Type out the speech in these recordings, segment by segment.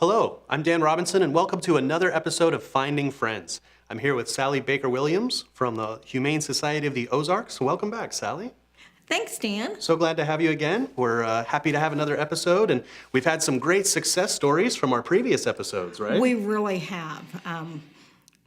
Hello, I'm Dan Robinson, and welcome to another episode of Finding Friends. I'm here with Sally Baker-Williams from the Humane Society of the Ozarks. Welcome back, Sally. Thanks, Dan. So glad to have you again. We're happy to have another episode, and we've had some great success stories from our previous episodes, right? We really have.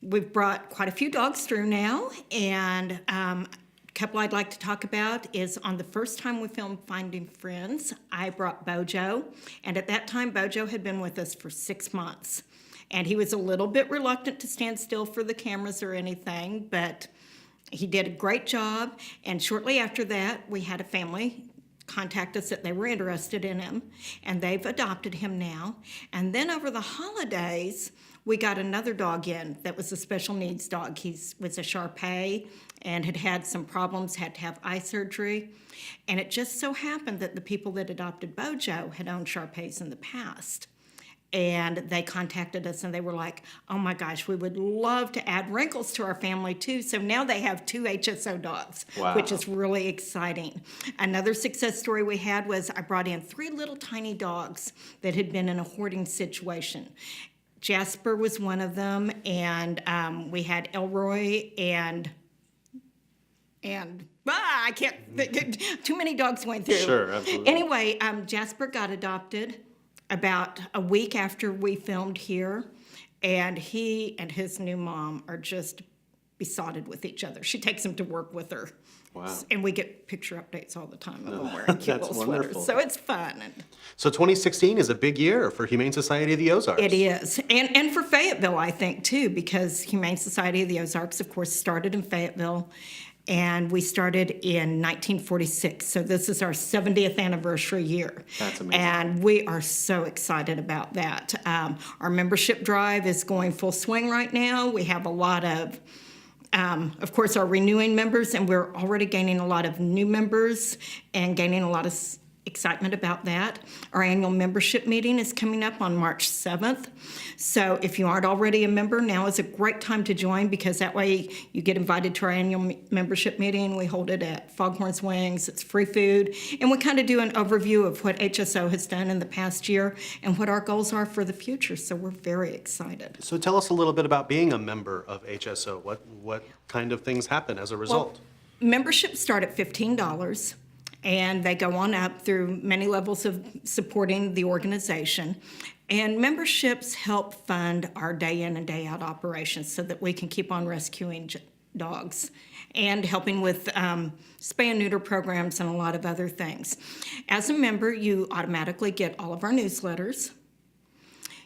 We've brought quite a few dogs through now, and a couple I'd like to talk about is on the first time we filmed Finding Friends, I brought Bojo, and at that time Bojo had been with us for 6 months. And he was a little bit reluctant to stand still for the cameras or anything, but he did a great job. And shortly after that, we had a family contact us that they were interested in him, and they've adopted him now. And then over the holidays, we got another dog in that was a special needs dog. He was a Shar-Pei and had had some problems, had to have eye surgery. And it just so happened that the people that adopted Bojo had owned Shar-Peis in the past. And they contacted us and they were like, oh my gosh, we would love to add Wrinkles to our family too. So now they have 2 HSO dogs, Wow. which is really exciting. Another success story we had was I brought in 3 little tiny dogs that had been in a hoarding situation. Jasper was one of them, and we had Elroy and I can't, too many dogs going through. Sure, absolutely. Anyway, Jasper got adopted about a week after we filmed here, and he and his new mom are just besotted with each other. She takes him to work with her. Wow. And we get picture updates all the time of them wearing cute That's little wonderful. sweaters. So it's fun. So 2016 is a big year for Humane Society of the Ozarks. It is. And for Fayetteville, I think, too, because Humane Society of the Ozarks, of course, started in Fayetteville. And we started in 1946. So this is our 70th anniversary year. That's amazing. And we are so excited about that. Our membership drive is going full swing right now. We have a lot of course, our renewing members, and we're already gaining a lot of new members and gaining a lot of excitement about that. Our annual membership meeting is coming up on March 7th. So if you aren't already a member, now is a great time to join, because that way you get invited to our annual membership meeting. We hold it at Foghorns Wings. It's free food. And we kind of do an overview of what HSO has done in the past year and what our goals are for the future. So we're very excited. So tell us a little bit about being a member of HSO. What kind of things happen as a result? Memberships start at $15. And they go on up through many levels of supporting the organization. And memberships help fund our day in and day out operations so that we can keep on rescuing dogs and helping with spay and neuter programs and a lot of other things. As a member, you automatically get all of our newsletters.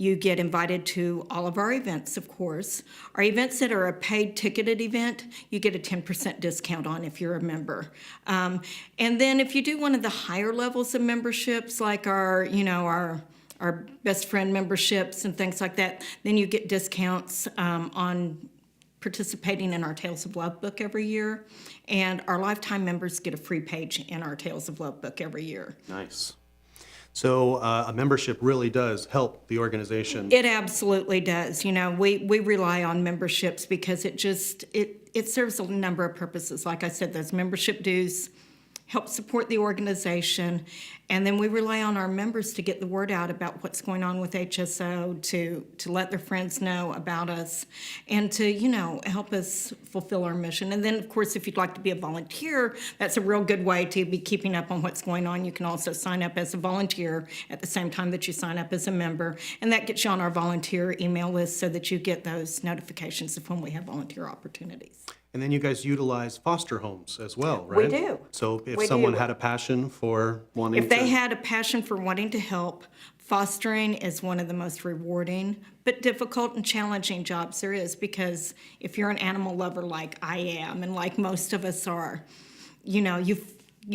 You get invited to all of our events, of course. Our events that are a paid ticketed event, you get a 10% discount on if you're a member. And then if you do one of the higher levels of memberships, like our best friend memberships and things like that, then you get discounts on participating in our Tales of Love book every year. And our lifetime members get a free page in our Tales of Love book every year. Nice. So a membership really does help the organization. It absolutely does. You know, we rely on memberships because it serves a number of purposes. Like I said, those membership dues help support the organization, and then we rely on our members to get the word out about what's going on with HSO, to let their friends know about us, and to, help us fulfill our mission. And then, of course, if you'd like to be a volunteer, that's a real good way to be keeping up on what's going on. You can also sign up as a volunteer at the same time that you sign up as a member, and that gets you on our volunteer email list so that you get those notifications of when we have volunteer opportunities. And then you guys utilize foster homes as well, right? We do. So if We someone do. had a passion for wanting If to... they had a passion for wanting to help, fostering is one of the most rewarding but difficult and challenging jobs there is, because if you're an animal lover like I am and like most of us are, you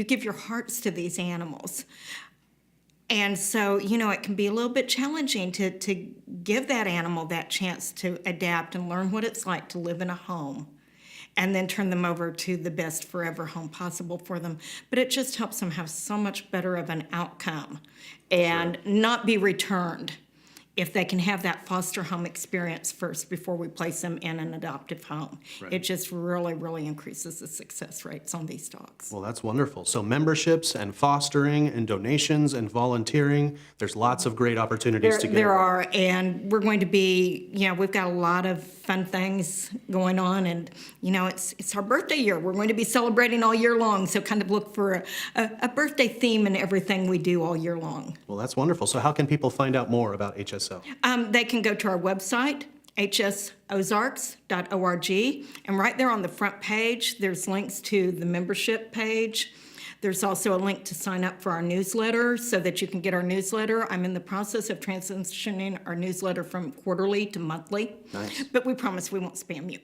give your hearts to these animals. And so, it can be a little bit challenging to give that animal that chance to adapt and learn what it's like to live in a home, and then turn them over to the best forever home possible for them. But it just helps them have so much better of an outcome and not be returned if they can have that foster home experience first before we place them in an adoptive home. Right. It just really, really increases the success rates on these dogs. Well, that's wonderful. So memberships and fostering and donations and volunteering, there's lots of great opportunities to get There involved. are, and we're going to be, we've got a lot of fun things going on, and, it's our birthday year. We're going to be celebrating all year long, so kind of look for a birthday theme in everything we do all year long. Well, that's wonderful. So how can people find out more about HSO? They can go to our website, hsozarks.org, and right there on the front page, there's links to the membership page. There's also a link to sign up for our newsletter so that you can get our newsletter. I'm in the process of transitioning our newsletter from quarterly to monthly. Nice. But we promise we won't spam you.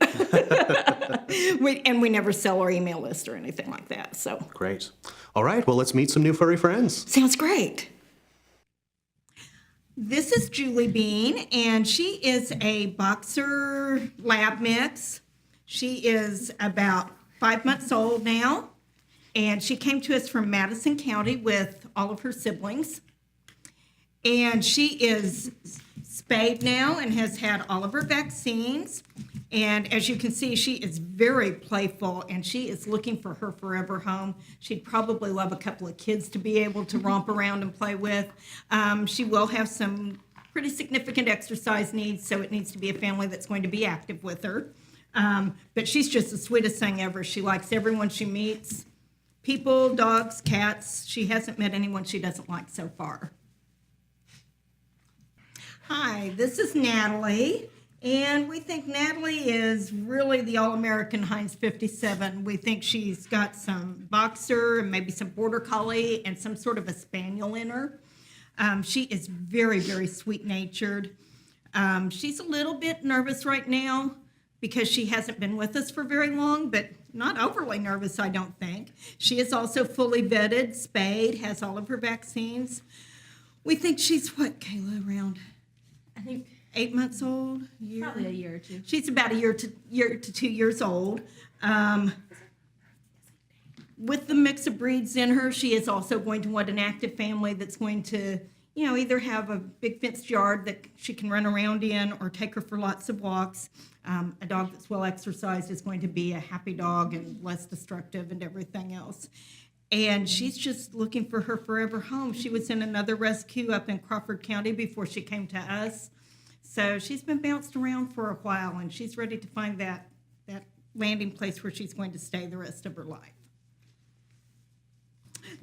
We never sell our email list or anything like that. So Great. All right, well, let's meet some new furry friends. sounds great. This is Julie Bean, and she is a boxer lab mix. She is about 5 months old now, and she came to us from Madison County with all of her siblings. And she is spayed now and has had all of her vaccines. And as you can see, she is very playful, and she is looking for her forever home. She'd probably love a couple of kids to be able to romp around and play with. She will have some pretty significant exercise needs, so it needs to be a family that's going to be active with her. But she's just the sweetest thing ever. She likes everyone she meets, people, dogs, cats. She hasn't met anyone she doesn't like so far. Hi, this is Natalie, and we think Natalie is really the all-American Heinz 57. We think she's got some boxer and maybe some border collie and some sort of a spaniel in her. She is very, very sweet-natured. She's a little bit nervous right now because she hasn't been with us for very long, but not overly nervous, I don't think. She is also fully vetted, spayed, has all of her vaccines. We think she's, what, Kayla, around, I think, 8 months old? Probably a year or two. She's about a year to 2 years old. With the mix of breeds in her, she is also going to want an active family that's going to, either have a big fenced yard that she can run around in or take her for lots of walks. A dog that's well exercised is going to be a happy dog and less destructive and everything else. And she's just looking for her forever home. She was in another rescue up in Crawford County before she came to us. So she's been bounced around for a while, and she's ready to find that landing place where she's going to stay the rest of her life.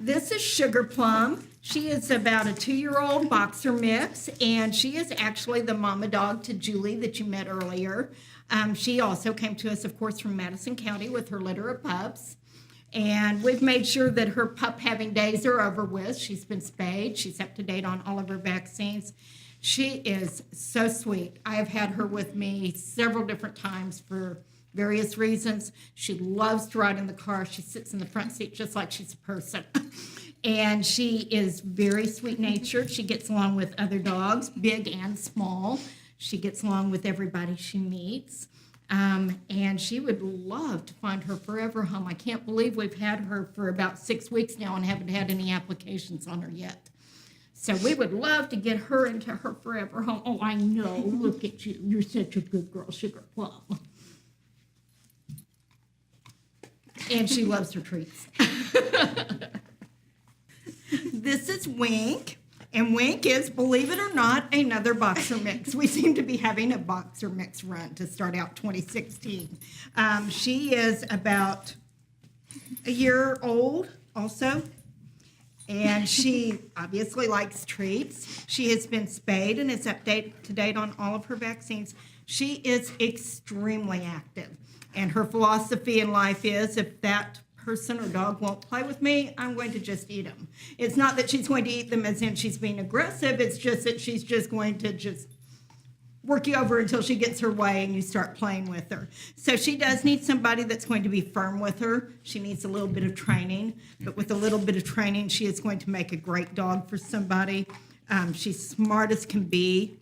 This is Sugar Plum. She is about a 2-year-old boxer mix, and she is actually the mama dog to Julie that you met earlier. She also came to us, of course, from Madison County with her litter of pups. And we've made sure that her pup having days are over with. She's been spayed. She's up to date on all of her vaccines. She is so sweet. I have had her with me several different times for various reasons. She loves to ride in the car. She sits in the front seat just like she's a person. And she is very sweet-natured. She gets along with other dogs, big and small. She gets along with everybody she meets. And she would love to find her forever home. I can't believe we've had her for about 6 weeks now and haven't had any applications on her yet. So we would love to get her into her forever home. Oh, I know. Look at you. You're such a good girl, Sugar Plum. And she loves her treats. This is Wink. And Wink is, believe it or not, another boxer mix. We seem to be having a boxer mix run to start out 2016. She is about a year old also. And she obviously likes treats. She has been spayed and is up to date on all of her vaccines. She is extremely active. And her philosophy in life is, if that person or dog won't play with me, I'm going to just eat them. It's not that she's going to eat them as in she's being aggressive. It's just that she's just going to just work you over until she gets her way and you start playing with her. So she does need somebody that's going to be firm with her. She needs a little bit of training, but with a little bit of training, she is going to make a great dog for somebody. She's smart as can be,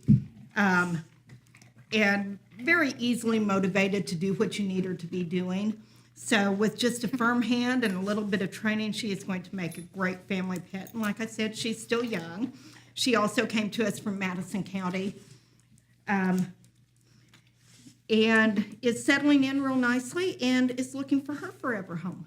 and very easily motivated to do what you need her to be doing. So with just a firm hand and a little bit of training, she is going to make a great family pet. And like I said, she's still young. She also came to us from Madison County. And is settling in real nicely and is looking for her forever home.